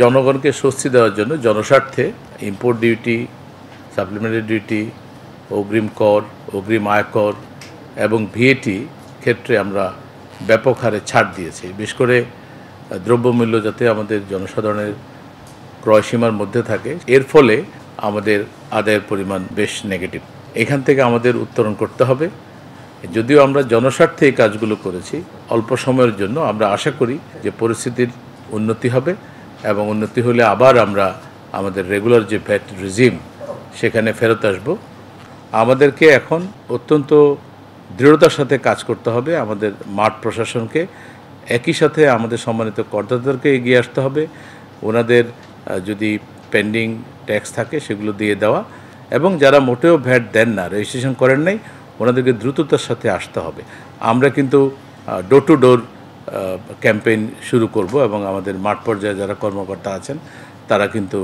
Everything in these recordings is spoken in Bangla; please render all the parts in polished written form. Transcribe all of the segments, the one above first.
জনগণকে স্বস্তি দেওয়ার জন্য জনস্বার্থে ইম্পোর্ট ডিউটি, সাপ্লিমেন্টারি ডিউটি, অগ্রিম কর, অগ্রিম আয়কর এবং ভিএটি ক্ষেত্রে আমরা ব্যাপক হারে ছাড় দিয়েছি। বিশেষ করে দ্রব্যমূল্য যাতে আমাদের জনসাধারণের ক্রয়সীমার মধ্যে থাকে, এর ফলে আমাদের আদায়ের পরিমাণ বেশ নেগেটিভ। এখান থেকে আমাদের উত্তরণ করতে হবে। যদিও আমরা জনস্বার্থে এই কাজগুলো করেছি, অল্প সময়ের জন্য আমরা আশা করি যে পরিস্থিতির উন্নতি হবে এবং উন্নতি হলে আবার আমরা আমাদের রেগুলার যে ভ্যাট রিজিম সেখানে ফেরত আসব। আমাদেরকে এখন অত্যন্ত দৃঢ়তার সাথে কাজ করতে হবে। আমাদের মাঠ প্রশাসনকে, একই সাথে আমাদের সম্মানিত করদাতাদেরকে এগিয়ে আসতে হবে। ওনাদের যদি পেন্ডিং ট্যাক্স থাকে সেগুলো দিয়ে দেওয়া, এবং যারা মোটেও ভ্যাট দেন না, রেজিস্ট্রেশন করেন নাই, ওনাদেরকে দ্রুততার সাথে আসতে হবে। আমরা কিন্তু ডোর টু ডোর ক্যাম্পেইন শুরু করব এবং আমাদের মাঠ পর্যায়ে যারা কর্মকর্তা আছেন তারা কিন্তু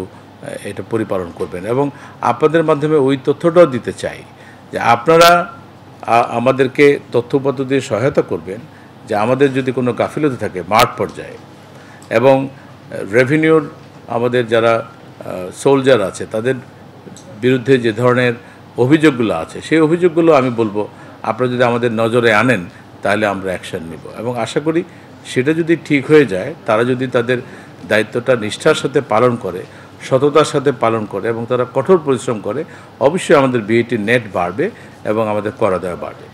এটা পরিপালন করবেন। এবং আপনাদের মাধ্যমে ওই তথ্যটাও দিতে চাই যে আপনারা আমাদেরকে তথ্যপত্র দিয়ে সহায়তা করবেন যে আমাদের যদি কোনো গাফিলতি থাকে মাঠ পর্যায়ে, এবং রেভিনিউর আমাদের যারা সোলজার আছে তাদের বিরুদ্ধে যে ধরনের অভিযোগগুলো আছে সেই অভিযোগগুলো আমি বলবো আপনারা যদি আমাদের নজরে আনেন তাহলে আমরা অ্যাকশন নিব। এবং আশা করি সেটা যদি ঠিক হয়ে যায়, তারা যদি তাদের দায়িত্বটা নিষ্ঠার সাথে পালন করে, সততার সাথে পালন করে এবং তারা কঠোর পরিশ্রম করে, অবশ্যই আমাদের বিএটি নেট বাড়বে এবং আমাদের কর আদায় বাড়বে।